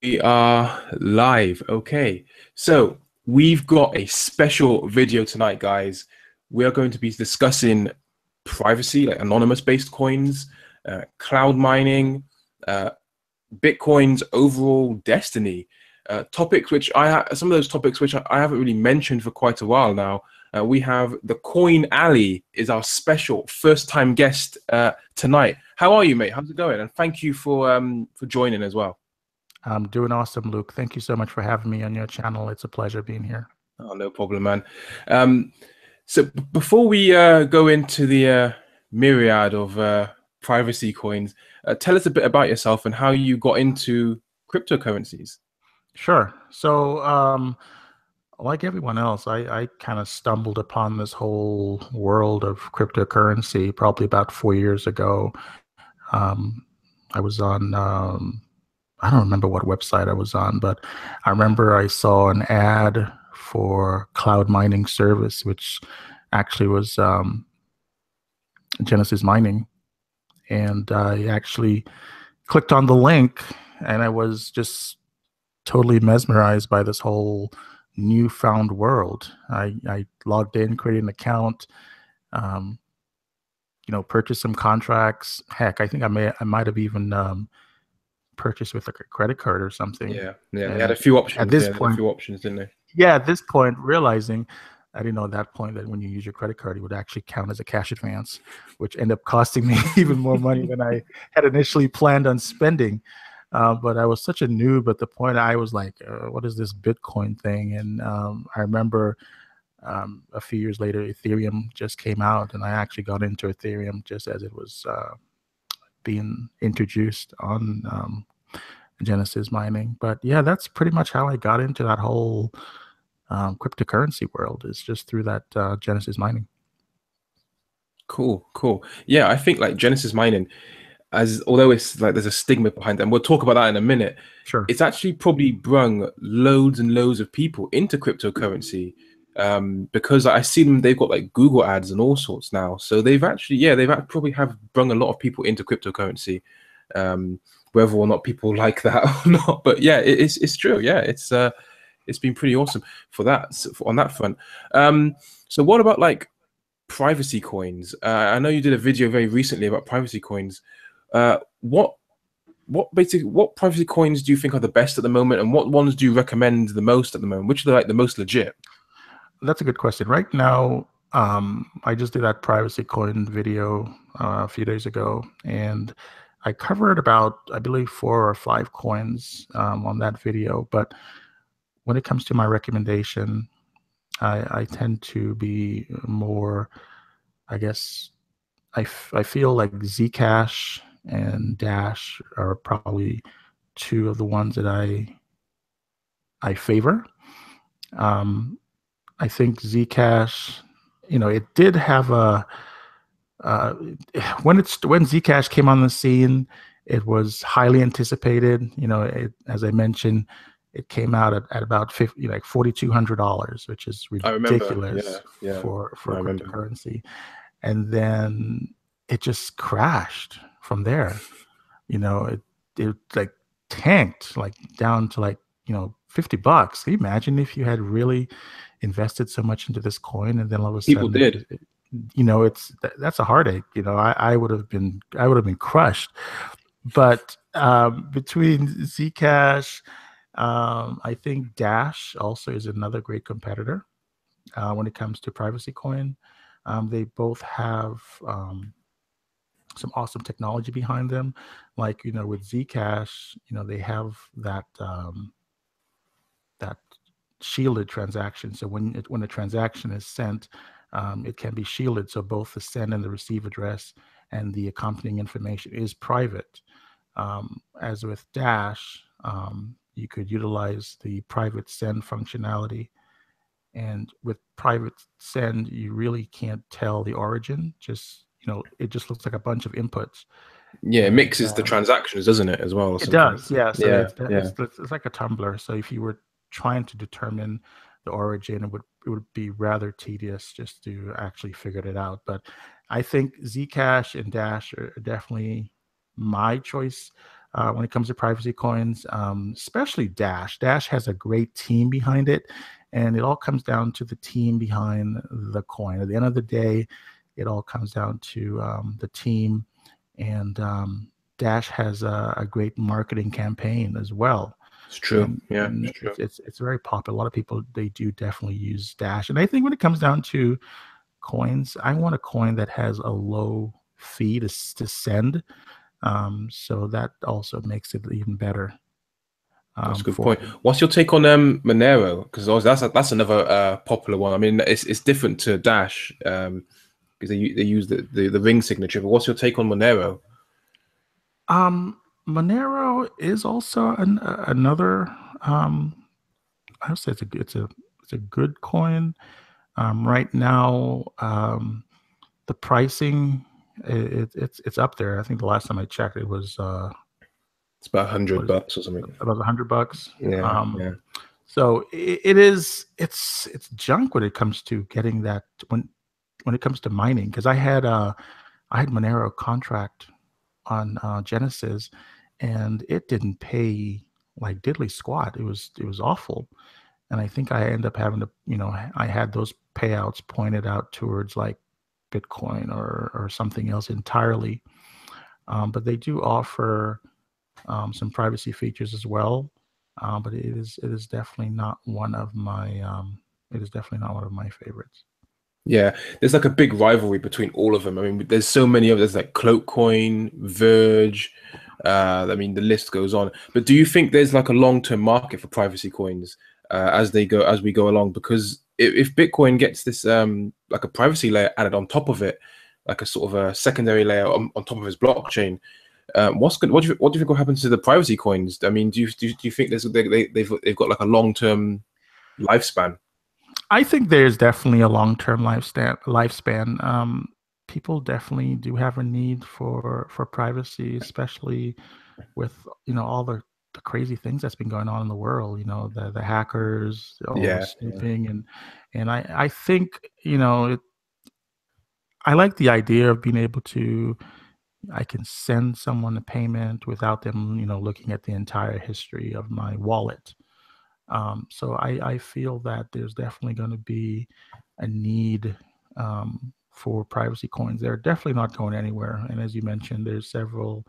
We are live. Okay. So we've got a special video tonight, guys. We are going to be discussing privacy, like anonymous based coins, cloud mining, uh, Bitcoin's overall destiny. Topics which some of those topics which I haven't really mentioned for quite a while now. We have the Coin Alley is our special first time guest tonight. How are you, mate? How's it going? And thank you for joining as well. I'm doing awesome, Luke. Thank you so much for having me on your channel. It's a pleasure being here. Oh, no problem, man. So before we go into the myriad of privacy coins, tell us a bit about yourself and how you got into cryptocurrencies. Sure. So, like everyone else, I kind of stumbled upon this whole world of cryptocurrency probably about 4 years ago. Um, I was on, I don't remember what website I was on, but I remember I saw an ad for cloud mining service, which actually was Genesis Mining. And I actually clicked on the link, and I was just totally mesmerized by this whole newfound world. I logged in, created an account, um, purchased some contracts. Heck, I think I might have even purchased with like a credit card or something. Yeah, they had a And few at options. this Yeah, they had a point, few options, didn't they? yeah, at this point, realizing I didn't know at that point that when you use your credit card, it would actually count as a cash advance, which ended up costing me even more money than I had initially planned on spending. But I was such a noob at the point. I was like, what is this Bitcoin thing? And I remember a few years later, Ethereum just came out, and I actually got into Ethereum just as it was being introduced on Genesis mining. But yeah, that's pretty much how I got into that whole cryptocurrency world, is just through that Genesis mining. Cool, cool. Yeah, I think like Genesis mining, as although it's like there's a stigma behind it, and we'll talk about that in a minute, Sure. it's actually probably brung loads and loads of people into cryptocurrency. Because I see them, they've got like Google ads and all sorts now. So they've actually, yeah, probably have brung a lot of people into cryptocurrency, um, whether or not people like that or not. But yeah, it's true. Yeah, it's been pretty awesome for that on that front. So what about like privacy coins? I know you did a video very recently about privacy coins. Uh, what what privacy coins do you think are the best at the moment, and what ones do you recommend the most at the moment? Which are like the most legit? That's a good question. Right now, I just did that privacy coin video a few days ago, and I covered about, I believe, 4 or 5 coins on that video. But when it comes to my recommendation, I tend to be more, I guess, I feel like Zcash and Dash are probably two of the ones that I favor. Um, I think Zcash, it did have a uh, when Zcash came on the scene, it was highly anticipated. As I mentioned, it came out at about 50, like $4,200, which is I remember. ridiculous Yeah, yeah, for I remember. cryptocurrency. And then it just crashed from there. It like tanked like down to like $50. Can you imagine if you had really invested so much into this coin, and then all of a People sudden did. that's a heartache. I would have been crushed. But between Zcash, I think Dash also is another great competitor when it comes to privacy coin. They both have some awesome technology behind them. Like, with Zcash, they have that shielded transaction. So when a transaction is sent, it can be shielded. So both the send and the receive address and the accompanying information is private. As with Dash, you could utilize the private send functionality. And with private send, you really can't tell the origin. It just looks like a bunch of inputs. Yeah, it And mixes the transactions, doesn't it, as well, or it something? does, yeah. So Yeah, it's yeah. it's like a tumbler. So if you were trying to determine the origin, it would be rather tedious just to actually figure it out. But I think Zcash and Dash are definitely my choice when it comes to privacy coins, especially Dash. Dash has a great team behind it, and it all comes down to the team behind the coin. At the end of the day, it all comes down to the team, and Dash has a great marketing campaign as well. It's true. Yeah, And it's true. it's very popular. A lot of people, they do definitely use Dash, and I think when it comes down to coins, I want a coin that has a low fee to send. So that also makes it even better That's a good for point. me. What's your take on Monero? Because that's another popular one. I mean, it's different to Dash because they use the ring signature. But what's your take on Monero? Monero is also another. I would say it's a good coin. Right now, the pricing, it's up there. I think the last time I checked, it was It's about 100 what is it? bucks or something. About $100. Yeah, yeah. So it is it's junk when it comes to getting that, when it comes to mining, because I had Monero contract on Genesis, and it didn't pay like diddly squat. It was awful, and I think I end up having to, I had those payouts pointed out towards like Bitcoin or something else entirely. But they do offer some privacy features as well. But it is definitely not one of my favorites. Yeah, there's like a big rivalry between all of them. I mean, there's so many of there's like Cloakcoin, Verge. I mean, the list goes on. But do you think there's like a long-term market for privacy coins as we go along? Because if Bitcoin gets this like a privacy layer added on top of it, like a sort of a secondary layer on top of his blockchain, what do you think will happen to the privacy coins? I mean, do you think they've got like a long-term lifespan? I think there's definitely a long-term lifespan. People definitely do have a need for privacy, especially with all the crazy things that's been going on in the world. The hackers, all the Yeah, yeah, snooping, and I think I like the idea of being able to, I can send someone a payment without them looking at the entire history of my wallet. So I feel that there's definitely going to be a need for privacy coins. They're definitely not going anywhere. And as you mentioned, there's several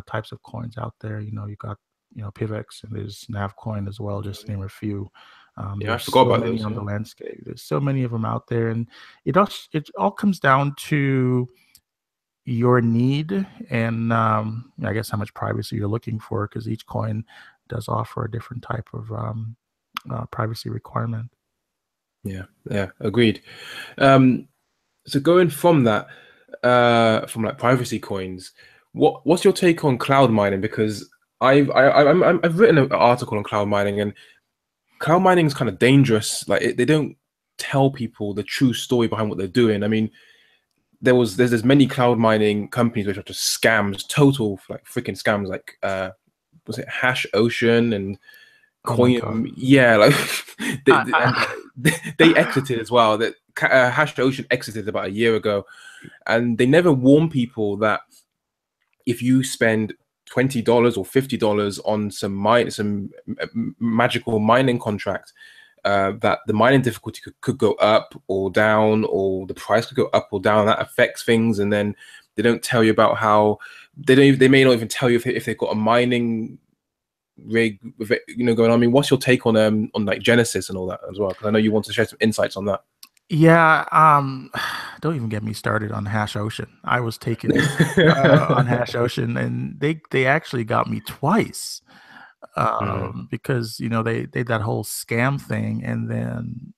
types of coins out there. You got PivX, and there's Navcoin as well, just to name a few. yeah. I There's forgot so about many those. on Yeah. the landscape. There's so many of them out there, and it all comes down to your need, and I guess how much privacy you're looking for, because each coin does offer a different type of privacy requirement. Yeah, yeah, agreed. Um, so going from that, from like privacy coins, what's your take on cloud mining? Because I've written an article on cloud mining, and cloud mining is kind of dangerous. Like they don't tell people the true story behind what they're doing. I mean, there's many cloud mining companies which are just scams, total like freaking scams. Like was it Hash Ocean and Oh my God. Coin? Yeah, like I, and I, they exited as well. That Hash Ocean exited about a year ago, and they never warn people that if you spend $20 or $50 on some magical mining contract, that the mining difficulty could go up or down, or the price could go up or down. That affects things, and then they don't tell you about how they may not even tell you if they've got a mining rig with it, going on. I mean, what's your take on like Genesis and all that as well? Because I know you want to share some insights on that. yeah, don't even get me started on Hash Ocean. I was taken on Hash Ocean, and they actually got me twice, Mhm. because they that whole scam thing, and then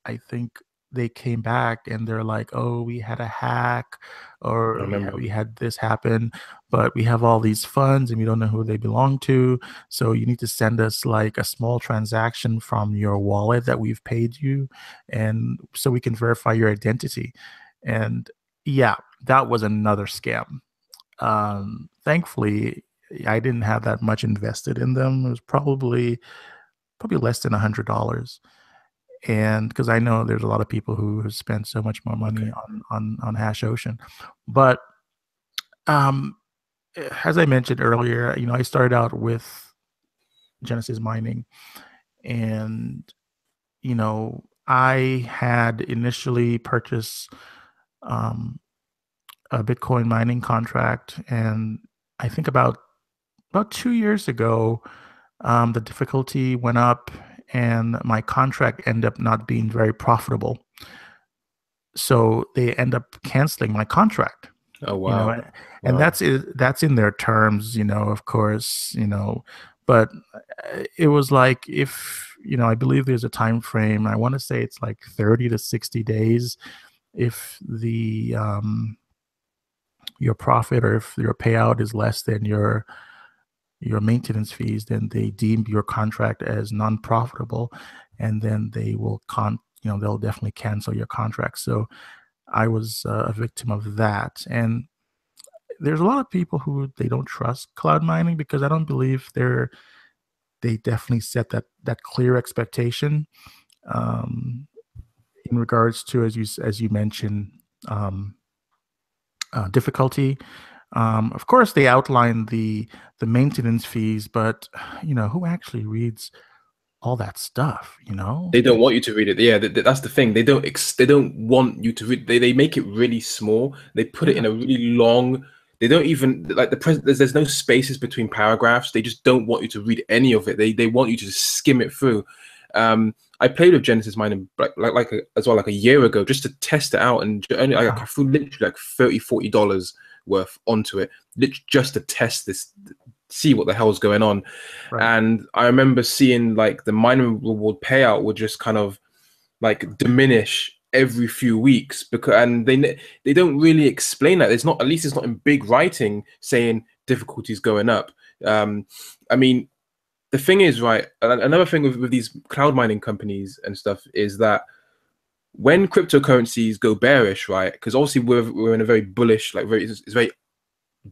I think they came back and they're like, "Oh, we had a hack, I or remember. we had this happen, but we have all these funds and we don't know who they belong to. So you need to send us like a small transaction from your wallet that we've paid you, and so we can verify your identity." And yeah, that was another scam. Thankfully, I didn't have that much invested in them. It was probably less than $100, and because I know there's a lot of people who have spent so much more money Okay. on Hash Ocean, but um, as I mentioned earlier, I started out with Genesis Mining, and I had initially purchased um, a Bitcoin mining contract, and I think about 2 years ago, the difficulty went up, and my contract ended up not being very profitable. So they end up canceling my contract. Oh you know wow, and wow. that's in their terms, of course, but it was like, if I believe there's a time frame. I want to say it's like 30 to 60 days. If the your profit, or if your payout is less than your maintenance fees, then they deem your contract as non-profitable, and then they will they'll definitely cancel your contract. So I was a victim of that. And there's a lot of people who they don't trust cloud mining, because I don't believe they definitely set that clear expectation, um, in regards to, as you mentioned, um, difficulty. Of course, they outline the maintenance fees, but who actually reads all that stuff? They don't want you to read it. Yeah, that's the thing. They don't want you to read. They make it really small. They put it in Yeah. a really long. They don't even like the present. There's no spaces between paragraphs. They just don't want you to read any of it. They want you to just skim it through. I played with Genesis Mining as well, like a year ago, just to test it out, and only I threw literally like $30-40 worth onto it, just to test this, see what the hell's going on. Right. And I remember seeing like the minimum reward payout would just kind of like diminish every few weeks, because and they don't really explain that. It's not, at least it's not in big writing saying difficulties going up. um I mean, the thing is, right, another thing with these cloud mining companies and stuff is that when cryptocurrencies go bearish, right, because obviously we're in a very bullish, like it's very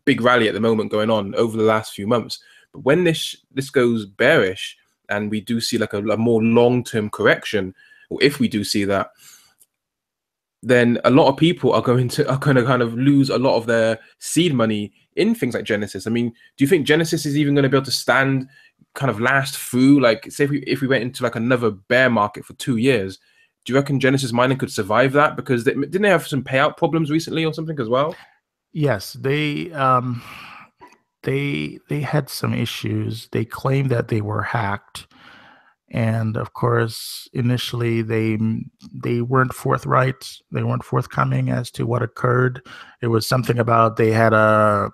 big rally at the moment going on over the last few months. But when this goes bearish and we do see like a more long-term correction, or if we do see that, then a lot of people are going to kind of lose a lot of their seed money in things like Genesis. I mean, do you think Genesis is even going to be able to kind of last through, like, say if we went into like another bear market for 2 years? Do you reckon Genesis mining could survive that? Because didn't they have some payout problems recently or something as well? Yes, they had some issues. They claimed that they were hacked, and of course, initially they weren't forthright. They weren't forthcoming as to what occurred. It was something about they had a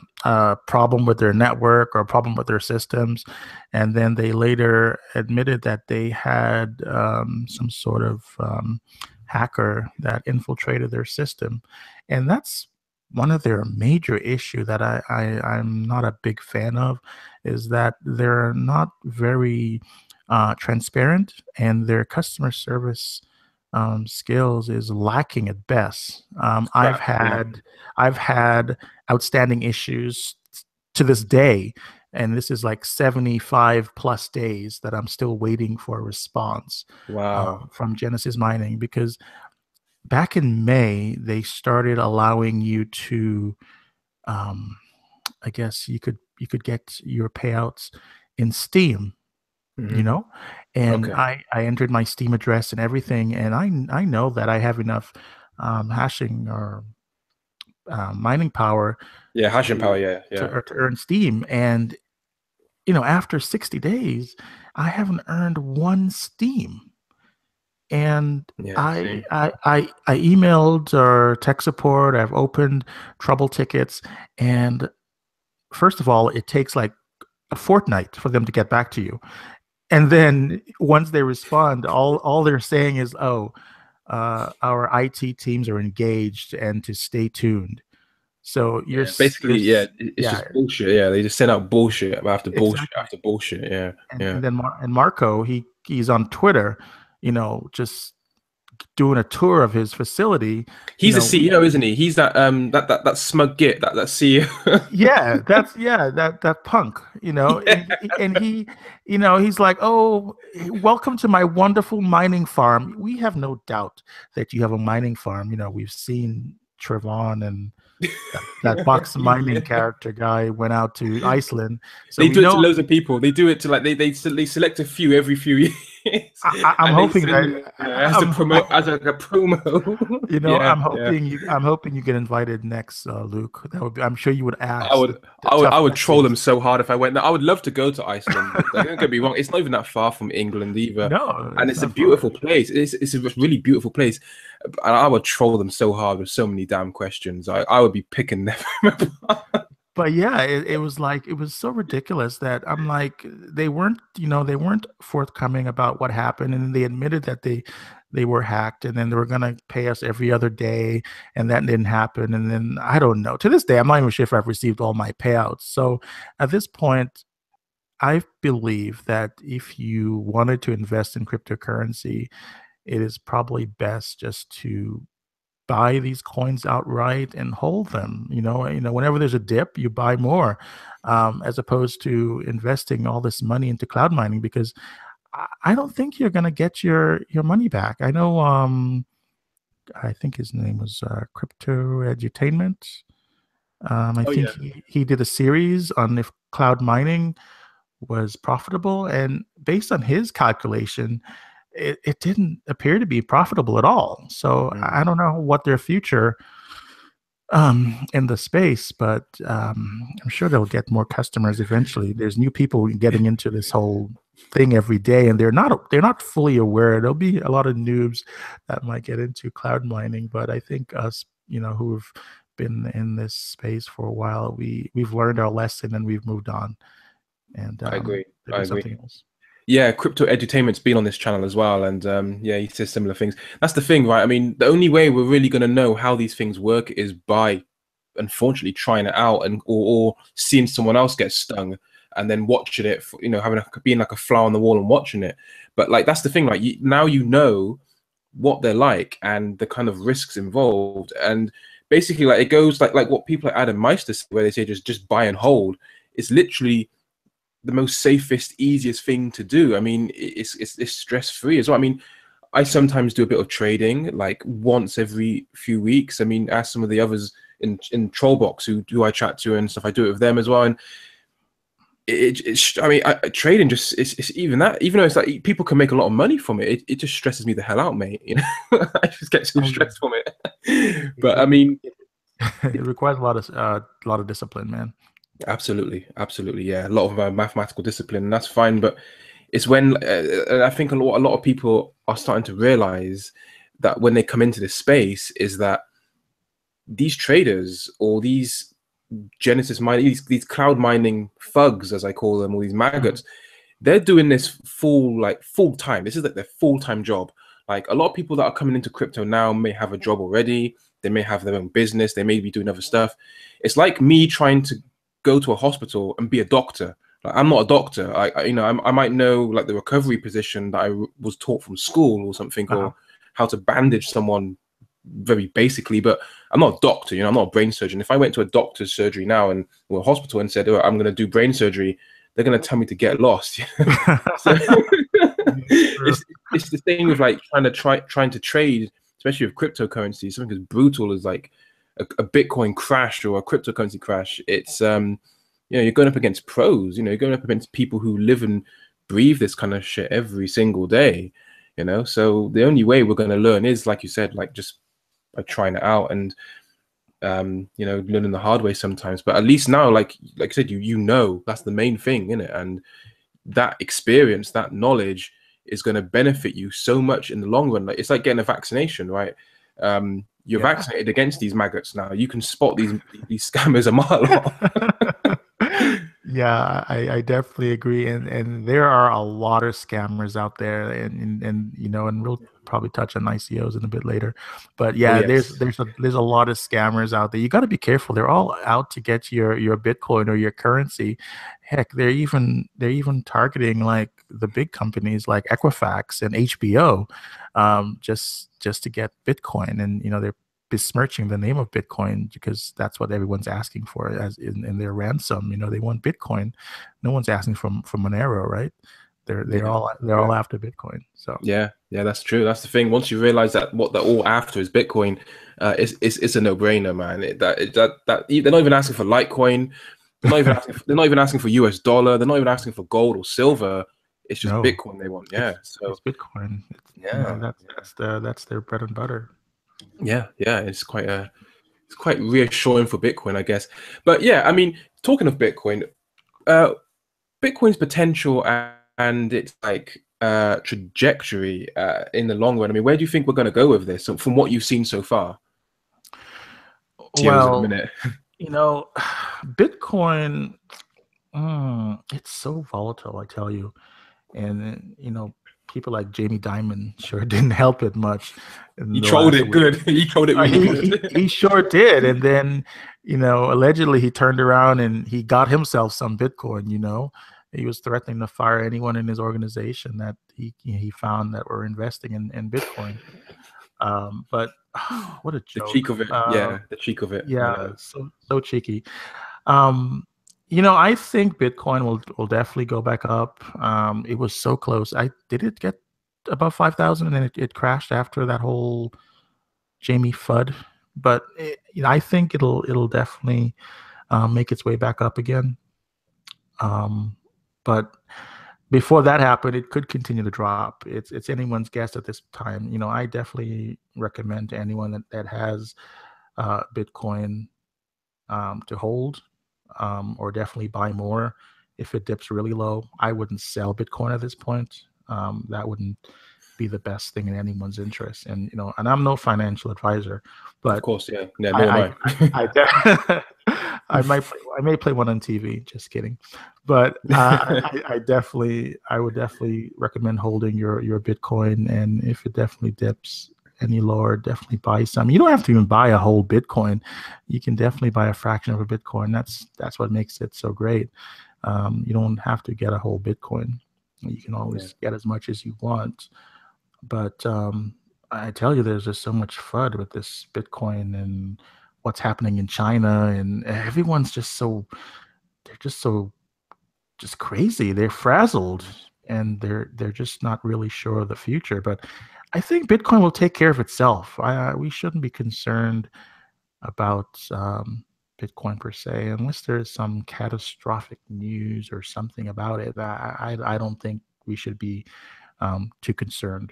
problem with their network, or a problem with their systems, and then they later admitted that they had some sort of hacker that infiltrated their system, and that's one of their major issue that I'm not a big fan of, is that they're not very transparent, and their customer service skills is lacking at best. I've Crap. Yeah. had I've had outstanding issues to this day, and this is like 75 plus days that I'm still waiting for a response Wow. from Genesis Mining, because back in May they started allowing you to, um, I guess you could get your payouts in Steam, you Hmm. know and Okay. I entered my Steam address and everything, and I know that I have enough hashing, or mining power Yeah, hashing power. to Yeah, yeah, to earn Steam. And after 60 days I haven't earned one Steam. And yeah. I See, I I, I emailed our tech support. I've opened trouble tickets, and first of all, it takes like a fortnight for them to get back to you. And then once they respond, all they're saying is, "Oh, our IT teams are engaged, and to stay tuned." So yeah. Basically, yeah, it's yeah, just bullshit. Yeah, they just send out bullshit after bullshit exactly. after bullshit. Yeah, And yeah. then Marco, he's on Twitter, just doing a tour of his facility. He's the We CEO, isn't he? He's that smug git, that CEO. Yeah, that punk, Yeah, and he, he's like, "Oh, welcome to my wonderful mining farm. We have no doubt that you have a mining farm. We've seen Trevon and That box mining Yeah. character guy went out to Iceland. So They we do it to know. loads of people. They do it to like they select a few every few years, I'm and they hoping send that them as a promo as a promo. Yeah, yeah. I'm hoping you get invited next, Luke. That would be, I'm sure you would I ask would, the tough I would troll them questions. so hard if I went there. I would love to go to Iceland. Like, don't get me wrong, it's not even that far from England either, No, and it's it's a not far. beautiful place. It's a really beautiful place, and I would troll them so hard with so many damn questions. I would be picking them apart. But yeah, it was like it was so ridiculous that I'm like they weren't forthcoming about what happened, and they admitted that they were hacked, and then they were gonna pay us every other day, and that didn't happen. And then I don't know. To this day, I'm not even sure if I've received all my payouts. So at this point, I believe that if you wanted to invest in cryptocurrency, it is probably best just to buy these coins outright and hold them. Whenever there's a dip, you buy more, as opposed to investing all this money into cloud mining because I don't think you're going to get your money back. I know. I think his name was Crypto Edutainment. I Oh think yeah, he did a series on if cloud mining was profitable, and based on his calculation, it didn't appear to be profitable at all. So mm, I don't know what their future in the space, but I'm sure they'll get more customers eventually. There's new people getting into this whole thing every day, and they're not fully aware. There'll be a lot of noobs that might get into cloud mining, but I think us, who've been in this space for a while, we've learned our lesson and we've moved on, and I agree. to I do agree. something else. Yeah, Crypto Edutainment's been on this channel as well, and yeah, he says similar things. That's the thing, right? I mean, the only way we're really going to know how these things work is by, unfortunately, trying it out and or seeing someone else get stung and then watching it, having being like a fly on the wall and watching it. But like that's the thing, like now you know what they're like and the kind of risks involved, and basically like it goes like what people like Adam Meister say, where they say just buy and hold. It's literally the most safest, easiest thing to do. I mean, it's stress free as well. I mean, I sometimes do a bit of trading, like once every few weeks. I mean, ask some of the others in Trollbox who I chat to and stuff. I do it with them as well, and I mean, trading just it's even that. Even though it's like people can make a lot of money from it, it just stresses me the hell out, mate. I just get so Oh yeah, stressed from it. it, But I it, mean, it requires a lot of discipline, man. absolutely, absolutely, yeah. A lot of mathematical discipline, and that's fine. But it's when I think a lot of people are starting to realize that when they come into this space is that these traders or these Genesis mining, these cloud mining thugs, as I call them, or these Mhm. maggots, they're doing this full time. This is like their full time job. Like a lot of people that are coming into crypto now may have a job already. They may have their own business. They may be doing other stuff. It's like me trying to go to a hospital and be a doctor. Like, I'm not a doctor. I might know like the recovery position that was taught from school or something, Uh-huh. or how to bandage someone very basically. But I'm not a doctor. I'm not a brain surgeon. If I went to a doctor's surgery now and or a hospital and said, "Oh, I'm going to do brain surgery," they're going to tell me to get lost. So True. it's the thing with like trying to trade, especially with cryptocurrency, something as brutal as like a Bitcoin crash or a cryptocurrency crash. It's you're going up against pros. You're going up against people who live and breathe this kind of shit every single day. So the only way we're going to learn is, like you said, like just by trying it out and learning the hard way sometimes. But at least now, like I said, you know that's the main thing, isn't it? And that experience, that knowledge is going to benefit you so much in the long run. Like it's like getting a vaccination, right? You're Yeah. vaccinated against these maggots now. You can spot these scammers a mile off. Yeah, I definitely agree, and there are a lot of scammers out there, and we'll probably touch on ICOs in a bit later, but Oh yeah, yes, there's a lot of scammers out there. You got to be careful. They're all out to get your Bitcoin or your currency. Heck, they're even targeting like the big companies like Equifax and HBO, just to get Bitcoin, and they're besmirching the name of Bitcoin because that's what everyone's asking for as in their ransom. They want Bitcoin. No one's asking for Monero, right? They're yeah, all they're yeah, all after Bitcoin. So yeah. Yeah, that's true. That's the thing. Once you realize that what they're all after is Bitcoin, it's a no-brainer, man. They're not even asking for Litecoin. They're not even asking for US dollar. They're not even asking for gold or silver. It's just No, Bitcoin they want. it's Yeah. So Bitcoin. It's, yeah, that's their bread and butter. yeah. It's quite reassuring for Bitcoin, I guess. But yeah, I mean, talking of Bitcoin, uh, Bitcoin's potential and its like trajectory in the long run. I mean, where do you think we're going to go with this? So from what you've seen so far, zeros in a Well, minute. you know, Bitcoin, it's so volatile, I tell you. And people like Jamie Dimon sure didn't help it much in He the trolled last it week. good. He trolled it really good. He sure did. And then, allegedly he turned around and he got himself some Bitcoin. He was threatening to fire anyone in his organization that he found that were investing in Bitcoin. But what a The cheek joke. of it. Yeah, the cheek of it. I Yeah, know. so cheeky. Um, I think Bitcoin will definitely go back up. It was so close. I did it get above 5,000 and then it crashed after that whole Jamie FUD. But I think it'll definitely make its way back up again. But before that happened, it could continue to drop. It's anyone's guess at this time. I definitely recommend to anyone that has Bitcoin to hold, or definitely buy more if it dips really low. I wouldn't sell Bitcoin at this point. That wouldn't be the best thing in anyone's interest. And and I'm no financial advisor, Of but course, yeah. Yeah, nor am I I. I may play one on TV. Just kidding, but I would definitely recommend holding your Bitcoin, and if it definitely dips any lower, definitely buy some. You don't have to even buy a whole Bitcoin. You can definitely buy a fraction of a Bitcoin. That's what makes it so great. You don't have to get a whole Bitcoin. You can Yeah. always get as much as you want. But I tell you, there's just so much FUD with this Bitcoin and what's happening in China, and everyone's they're just so just crazy. They're frazzled, and they're just not really sure of the future. But I think Bitcoin will take care of itself. We shouldn't be concerned about Bitcoin per se, unless there's some catastrophic news or something about it. I don't think we should be too concerned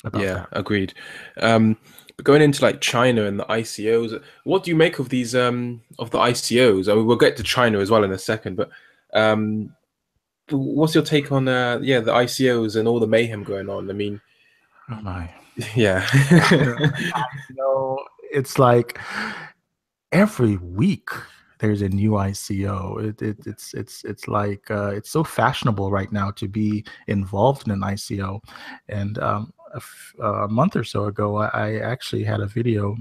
about Yeah, that. agreed. But going into like China and the ICOs, what do you make of these of the ICOs? I mean, we'll get to China as well in a second, but um what's your take on yeah, the ICOs and all the mayhem going on? I mean, Oh my. yeah. It's like every week there's a new ICO. It's like it's so fashionable right now to be involved in an ICO. And a month or so ago, I actually had a video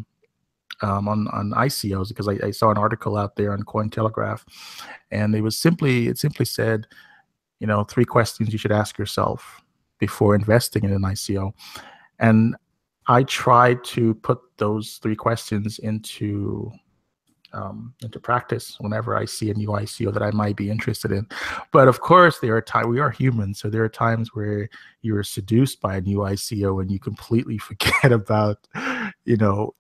on ICOs because I saw an article out there on Cointelegraph, and it simply said, three questions you should ask yourself before investing in an ICO. And I tried to put those three questions into practice whenever I see a new ICO that I might be interested in. But of course, there are times we are human, so there are times where you're seduced by a new ICO and you completely forget about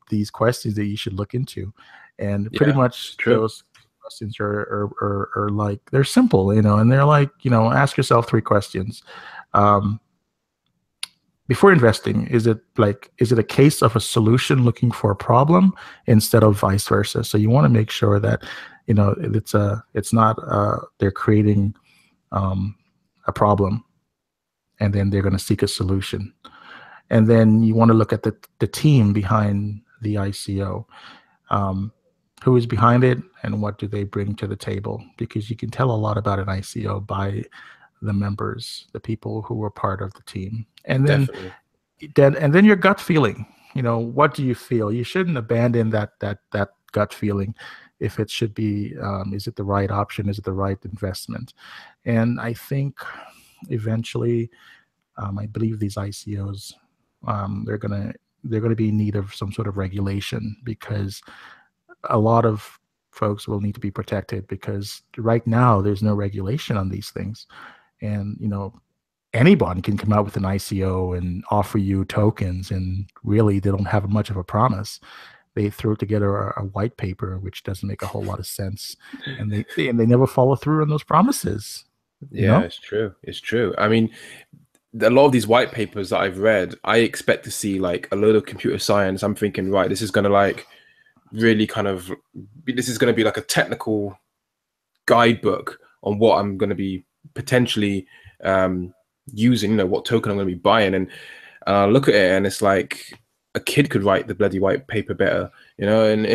these questions that you should look into, and pretty Yeah, it's much true. those questions are like they're simple, and they're like ask yourself three questions. Um, Before investing, is it a case of a solution looking for a problem instead of vice versa? So you want to make sure that it's not they're creating a problem and then they're going to seek a solution. And then you want to look at the team behind the ICO. um, who is behind it and what do they bring to the table, because you can tell a lot about an ICO by the members, the people who were part of the team. Definitely. And then your gut feeling. What do you feel? You shouldn't abandon that gut feeling. If it should be, is it the right option? Is it the right investment? And I think eventually, I believe these ICOs, they're gonna be in need of some sort of regulation, because a lot of folks will need to be protected, because right now there's no regulation on these things. And anyone can come out with an ICO and offer you tokens, and really they don't have much of a promise. They throw together a white paper, which doesn't make a whole lot of sense, and they never follow through on those promises. You Yeah, know? it's true. It's true. I mean, a lot of these white papers that I've read, I expect to see like a load of computer science. I'm thinking, right, this is gonna like really kind of this is gonna be like a technical guidebook on what I'm gonna be potentially using, what token I'm gonna be buying. And I look at it and it's like a kid could write the bloody white paper better, and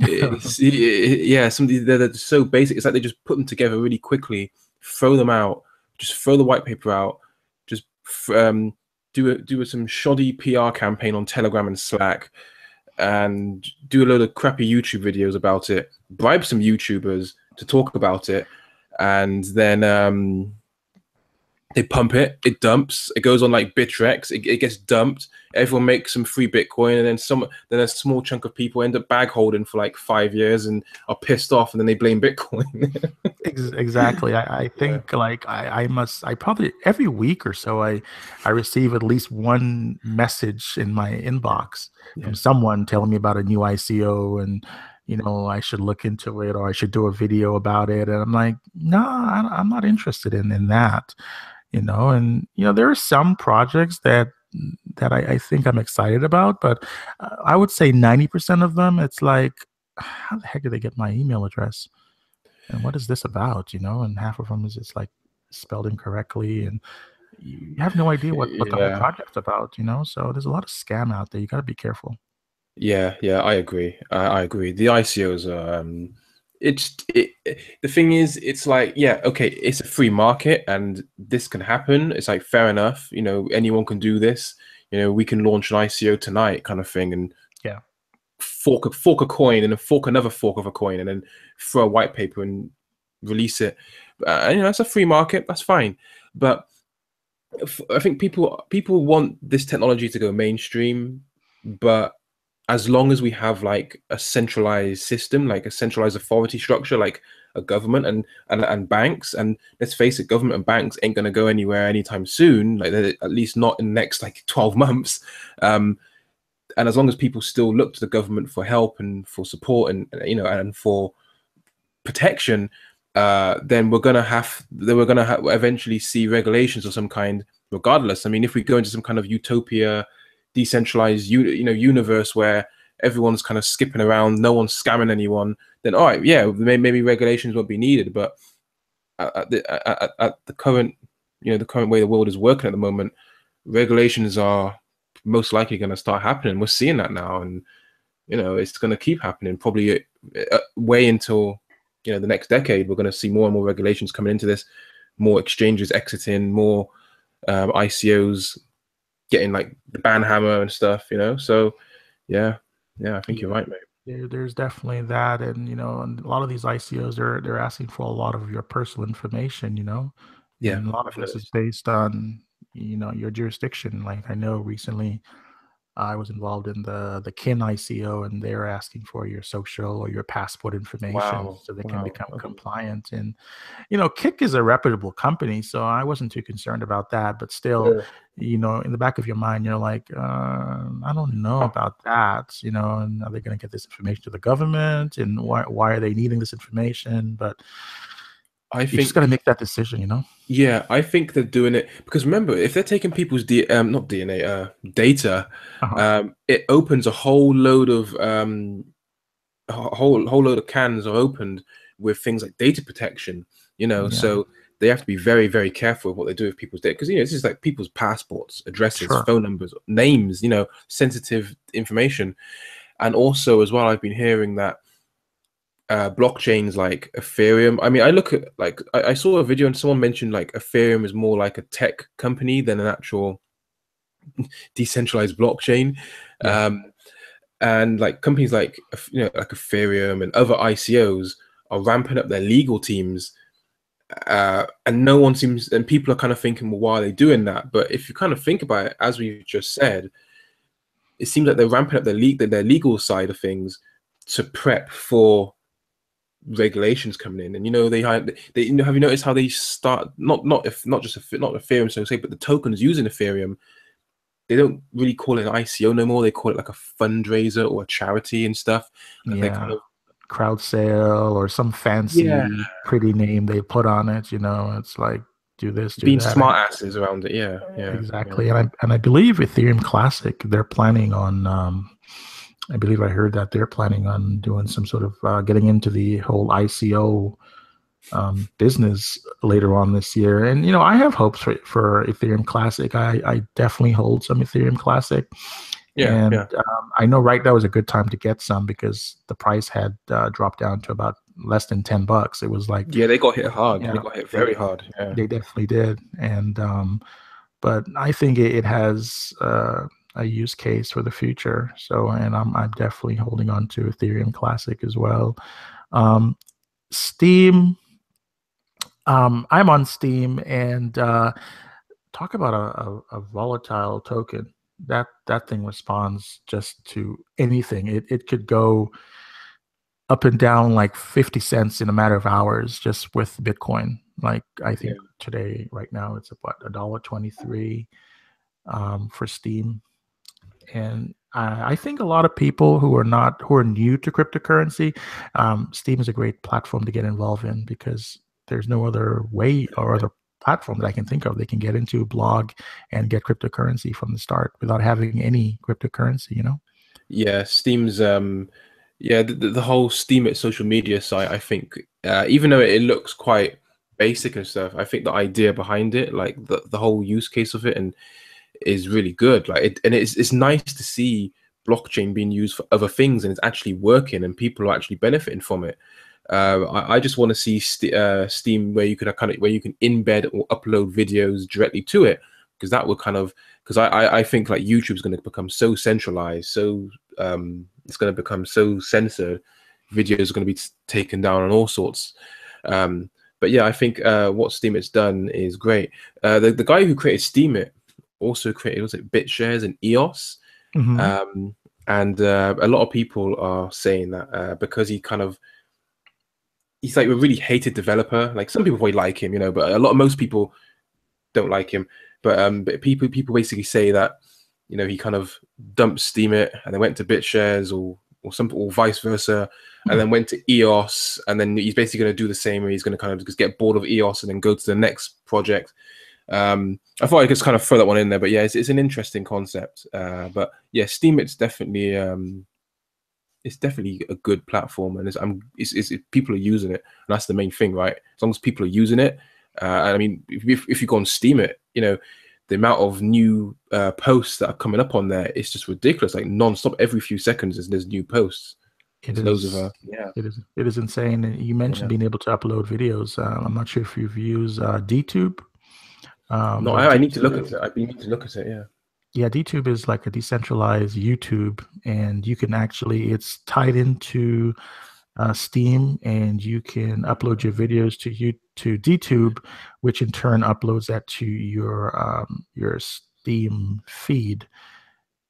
yeah, some of these they're so basic. It's like they just put them together really quickly, throw them out, just throw the white paper out, just do some shoddy PR campaign on Telegram and Slack, and do a load of crappy YouTube videos about it, bribe some YouTubers to talk about it, and then they pump it, it dumps, it goes on like Bittrex, it gets dumped, everyone makes some free Bitcoin, and then a small chunk of people end up bag holding for like 5 years and are pissed off, and then they blame Bitcoin. Exactly. I Yeah, think like I probably every week or so I receive at least one message in my yeah, inbox from yeah. someone telling me about a new ICO, and I should look into it, or I should do a video about it. And I'm like, no, I'm not interested in that. And there are some projects that I think I'm excited about, but I would say 90% of them, it's like, how the heck did they get my email address? And what is this about? And half of them is just like spelled incorrectly, and you have no idea what the whole Yeah, project's about. So there's a lot of scam out there. You got to be careful. yeah, I agree. I agree. The ICOs are, the thing is, it's like, yeah, okay, it's a free market and this can happen. It's like, fair enough, anyone can do this. We can launch an ICO tonight kind of thing and Yeah. fork a coin and then fork another fork of a coin and then throw a white paper and release it. And, it's a free market, that's fine. But I think people want this technology to go mainstream, but as long as we have like a centralized system, like a centralized authority structure, like a government and banks, and let's face it, government and banks ain't gonna go anywhere anytime soon, like at least not in the next like 12 months. And as long as people still look to the government for help and for support and for protection, then we're gonna eventually see regulations of some kind. Regardless, I mean, if we go into some kind of utopia, decentralized, universe where everyone's kind of skipping around, no one's scamming anyone, then all right, yeah, maybe regulations won't be needed. But at the current, the current way the world is working at the moment, regulations are most likely going to start happening. We're seeing that now, and it's going to keep happening probably way until the next decade. We're going to see more and more regulations coming into this, more exchanges exiting, more ICOs getting like the ban hammer and stuff. So yeah, I think you're Yeah. right, mate. There's definitely that, and a lot of these ICOs, they're asking for a lot of your personal information. Yeah, And a lot of I've this is noticed. based on your jurisdiction. Like I know recently I was involved in the KIN ICO, and they're asking for your social or your passport information Wow, so they can wow. become Okay. compliant. And Kick is a reputable company, so I wasn't too concerned about that. But still, Yeah. in the back of your mind, you're like, I don't know about that. And are they going to get this information to the government? And why are they needing this information? But I you just got to think, make that decision. yeah, I think they're doing it because remember, if they're taking people's not DNA, data, Uh-huh. it opens a whole load of a whole load of cans are opened with things like data protection. Yeah, So they have to be very, very careful with what they do with people's data because this is like people's passports, addresses, sure. phone numbers, names, sensitive information. And also, as well, I've been hearing that blockchains like Ethereum. I mean, I look at like I saw a video and someone mentioned like Ethereum is more like a tech company than an actual decentralized blockchain. Yeah, Um, and like companies like like Ethereum and other ICOs are ramping up their legal teams, and no one seems, and people are kind of thinking, well, why are they doing that? But if you kind of think about it, as we've just said, it seems like they're ramping up their legal side of things to prep for regulations coming in, and they have you noticed how they start not just not Ethereum so to say, but the tokens using Ethereum, they don't really call it an ICO no more. They call it like a fundraiser or a charity and stuff. And they kind Yeah. of Crowd sale or some yeah, fancy pretty name they put on it, it's like do this, do being that. smart asses around it. Yeah, yeah. Exactly. And I believe Ethereum Classic, they're planning on I believe I heard that they're planning on doing some sort of getting into the whole ICO business later on this year. And I have hopes for Ethereum Classic. I definitely hold some Ethereum Classic, Yeah, and yeah, I know right now is a good time to get some because the price had dropped down to about less than $10. It was like, yeah. They got hit hard. They yeah, got hit they very hard. Yeah, they definitely did. And but I think it has a use case for the future. So, and I'm definitely holding on to Ethereum Classic as well. Um, Steam. I'm on Steam, and talk about a volatile token. That thing responds just to anything. It could go up and down like 50 cents in a matter of hours just with Bitcoin. Like I yeah, think today, right now, it's about $1.23 for Steam. And I think a lot of people who are new to cryptocurrency, Steam is a great platform to get involved in because there's no other way or other platform that I can think of they can get into, blog, and get cryptocurrency from the start without having any cryptocurrency. yeah. Steam's yeah, the whole Steam at social media site. I think even though it looks quite basic and stuff, I think the idea behind it, like the whole use case of it, and is really good. Like it, and it's nice to see blockchain being used for other things and it's actually working and people are actually benefiting from it. I just want to see Steam where you can where you can embed or upload videos directly to it, because that would because I think like YouTube is going to become so centralized, so it's going to become so censored. Videos are going to be taken down and all sorts. But yeah, I think what Steam has done is great. The guy who created Steemit also created, was it BitShares and EOS? Mm-hmm. And a lot of people are saying that because he's like a really hated developer. Like some people probably like him, but most people don't like him. But people basically say that he kind of dumped Steemit and then went to BitShares or vice versa, and then went to EOS, and then he's basically going to do the same. Where he's going to kind of just get bored of EOS and then go to the next project. I thought I could just kind of throw that one in there, but yeah, it's an interesting concept. But yeah, it's definitely a good platform, and people are using it, and that's the main thing, right? As long as people are using it, and I mean, if you go on Steemit, the amount of new posts that are coming up on there is just ridiculous, like non-stop. Every few seconds, there's new posts. It There's loads of is. yeah, It is insane. And you mentioned yeah. being able to upload videos. I'm not sure if you've used DTube, No, but I need to look DTube, at it. I need to look at it. Yeah, yeah, DTube is like a decentralized YouTube, and you can actually it's tied into Steam, and you can upload your videos to DTube, which in turn uploads that to your Steam feed.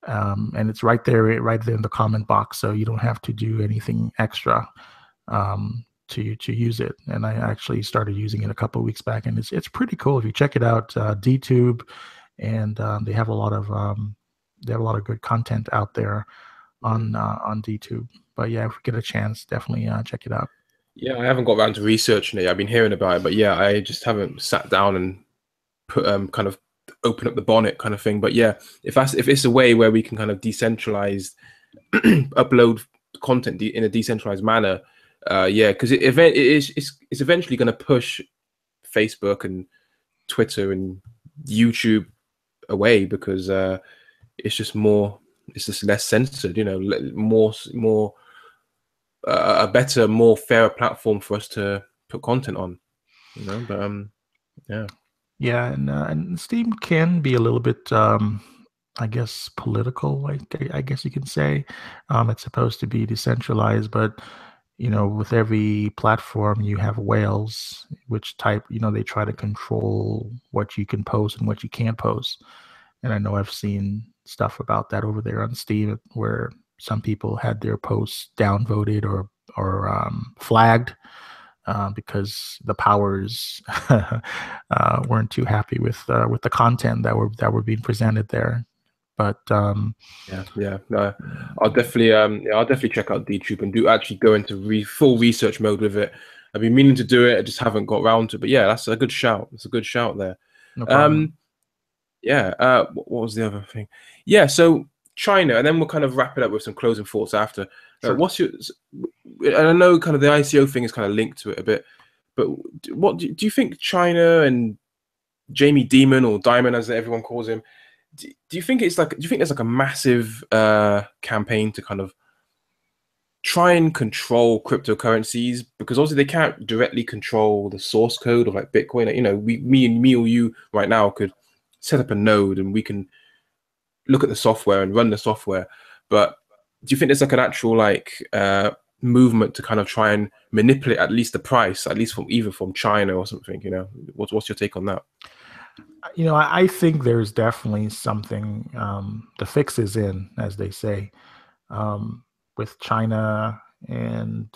And it's right there in the comment box, so you don't have to do anything extra to use it. And I actually started using it a couple of weeks back, and it's pretty cool. If you check it out, DTube, and they have a lot of good content out there on DTube. But yeah, if we get a chance, definitely check it out. yeah. I haven't got around to researching it. I've been hearing about it, but yeah, I just haven't sat down and put kind of open up the bonnet kind of thing. But yeah, if it's a way where we can kind of decentralize upload content in a decentralized manner, yeah, because it's eventually going to push Facebook and Twitter and YouTube away, because it's just less censored, more a better, more fairer platform for us to put content on, but yeah. Yeah, and Steam can be a little bit, I guess, political. I guess you can say, it's supposed to be decentralized, but with every platform, you have whales, which type, they try to control what you can post and what you can't post. And I know I've seen stuff about that over there on Steam, where some people had their posts downvoted or flagged because the powers weren't too happy with the content that were being presented there. But yeah. No, I'll definitely check out DTube and do actually go into full research mode with it. I've been meaning to do it, I just haven't got around to it. But yeah, that's a good shout. It's a good shout there. no problem. Yeah. What was the other thing? Yeah. So China, and then we'll kind of wrap it up with some closing thoughts after. Sure. What's your? And I know kind of the ICO thing is kind of linked to it a bit, but what do you think China and Jamie Dimon, or Diamond as everyone calls him, do you think it's like? Do you think there's like a massive campaign to kind of try and control cryptocurrencies, because obviously they can't directly control the source code of like Bitcoin. You know, me or you right now could set up a node and we can look at the software and run the software. But do you think there's like an actual like movement to kind of try and manipulate at least the price, at least from China or something? You know, what's your take on that? You know, I think there's definitely something. The fix is in, as they say, with China and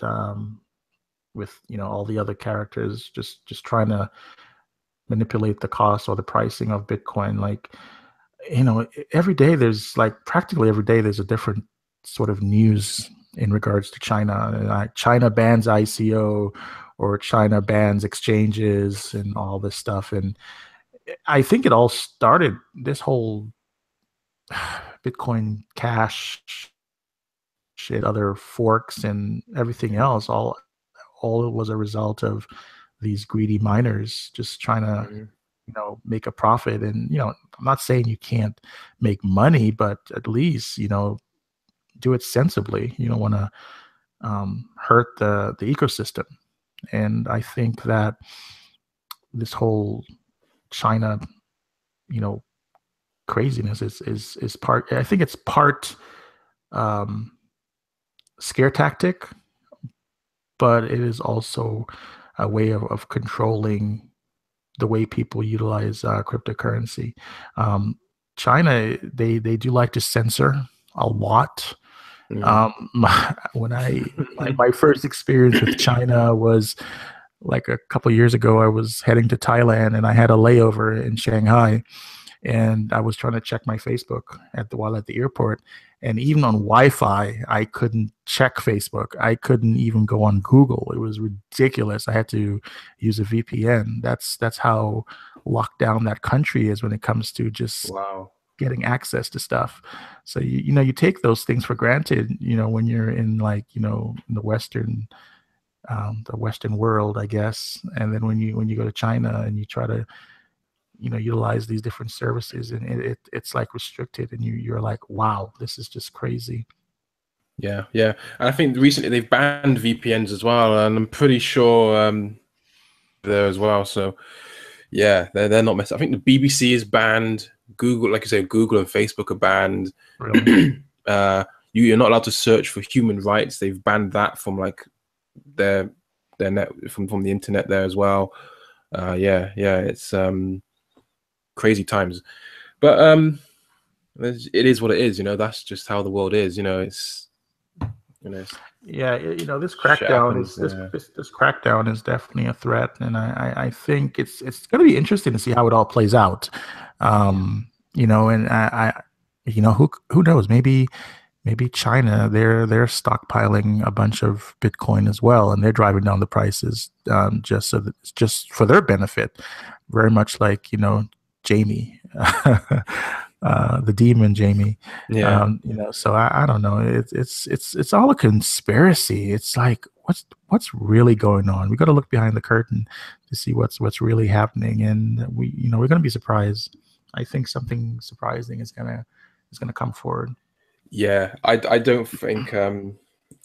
with all the other characters just trying to manipulate the cost or the pricing of Bitcoin. Like, every day there's like practically every day there's a different sort of news in regards to China. China bans ICO, or China bans exchanges and all this stuff. And I think it all started, this whole Bitcoin Cash shit, other forks and everything else, all was a result of these greedy miners just trying to Mhm. make a profit. And I'm not saying you can't make money, but at least do it sensibly. You don't want to hurt the ecosystem. And I think that this whole China you know craziness is part, I think it's part um scare tactic, but it is also a way of controlling the way people utilize cryptocurrency. um China, they do like to censor a lot. Mm. When my first experience with China was like a couple years ago. I was heading to Thailand and I had a layover in Shanghai, and I was trying to check my Facebook while at the airport. And even on Wi-Fi, I couldn't check Facebook. I couldn't even go on Google. It was ridiculous. I had to use a VPN. That's how locked down that country is when it comes to just Wow. getting access to stuff. So you take those things for granted. When you're in like in the Western world, I guess. And then when you go to China and you try to utilize these different services, and it's like restricted, and you're like, wow, this is just crazy. Yeah, yeah. And I think recently they've banned VPNs as well, and I'm pretty sure there as well. So yeah, they're not messing. I think the BBC is banned. Google, like you say, Google and Facebook are banned. Really. uh, you're not allowed to search for human rights. They've banned that from like their net from the internet there as well. Yeah, it's crazy times. But it is what it is. You know, that's just how the world is. You know, it's Yeah, this shit crackdown happens. is this, Yeah, this this crackdown is definitely a threat, and I think it's going to be interesting to see how it all plays out. yeah, And who knows, maybe China, they're stockpiling a bunch of Bitcoin as well, and they're driving down the prices, just so that it's just for their benefit, very much like Jamie, the demon Jamie. yeah. So I don't know. It's all a conspiracy. It's like what's really going on. We got to look behind the curtain to see what's really happening, and we're gonna be surprised. I think something surprising is gonna come forward. Yeah, I don't think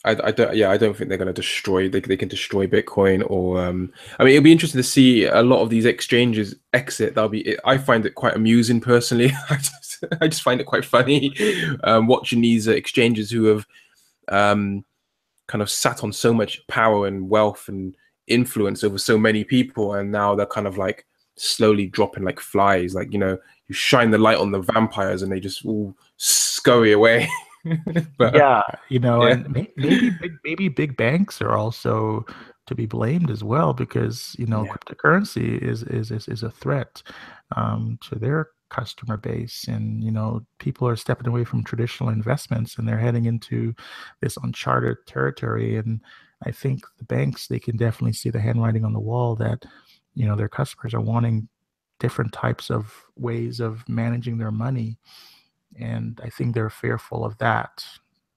I don't, yeah, I don't think they're going to destroy, they can destroy Bitcoin, or I mean, it'll be interesting to see a lot of these exchanges exit. I find it quite amusing personally. I just find it quite funny watching these exchanges who have kind of sat on so much power and wealth and influence over so many people, and now they're kind of like slowly dropping like flies. Like, you shine the light on the vampires and they just all scurry away. But Yeah, yeah, and maybe big banks are also to be blamed as well, because yeah, cryptocurrency is a threat to their customer base, and people are stepping away from traditional investments and they're heading into this uncharted territory. And I think the banks, they can definitely see the handwriting on the wall that their customers are wanting different types of ways of managing their money, and I think they're fearful of that.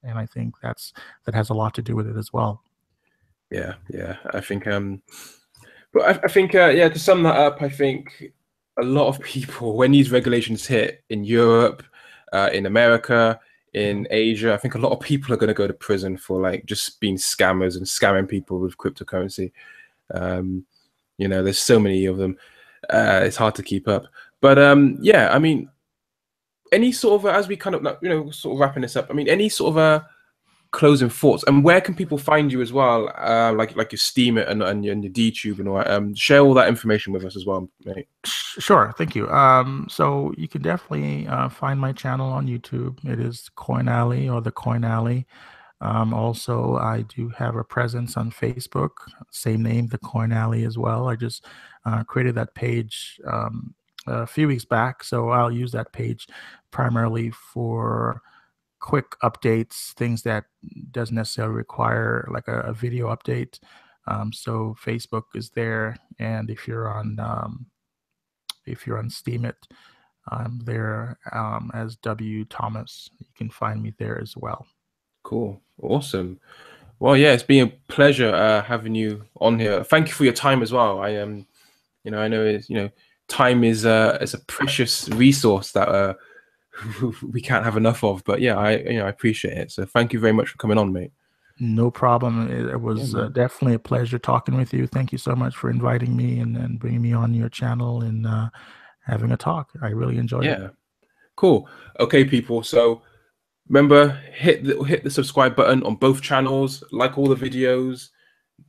And I think that has a lot to do with it as well. yeah, yeah. I think but I think yeah, to sum that up, I think a lot of people when these regulations hit in Europe, in America, Mhm. in Asia, I think a lot of people are going to go to prison for like just being scammers and scamming people with cryptocurrency. Um, there's so many of them. It's hard to keep up. But yeah, I mean, any sort of as we kind of sort of wrapping this up. I mean, any sort of closing thoughts, and where can people find you as well? Like your Steam it and your DTube and all that. Share all that information with us as well, mate. Sure, thank you. So you can definitely find my channel on YouTube. It is Coin Alley, or the Coin Alley. Also, I do have a presence on Facebook, same name, the Coin Alley as well. I just created that page a few weeks back, so I'll use that page primarily for quick updates, things that doesn't necessarily require like a video update. So Facebook is there, and if you're on Steemit, I'm there as W Thomas. You can find me there as well. Cool, awesome. Well, yeah, it's been a pleasure having you on here. Thank you for your time as well. I know it's, time is a precious resource that we can't have enough of. But yeah, I appreciate it. So thank you very much for coming on, mate. No problem. It Yeah, was man. definitely a pleasure talking with you. Thank you so much for inviting me and bringing me on your channel and having a talk. I really enjoyed it. Yeah, cool. Okay, people. So remember, hit the subscribe button on both channels, like all the videos,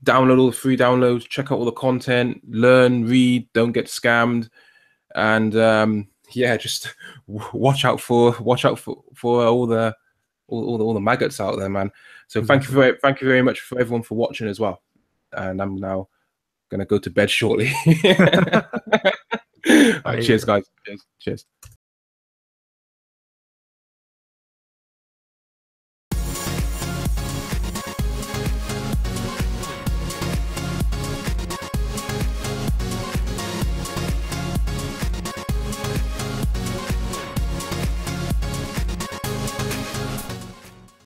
download all the free downloads, check out all the content, learn, read, don't get scammed, and yeah, just watch out for all the maggots out there, man. So Exactly. thank you very much for everyone for watching as well. And I'm now gonna go to bed shortly. All right, I cheers, guys. Cheers. Cheers.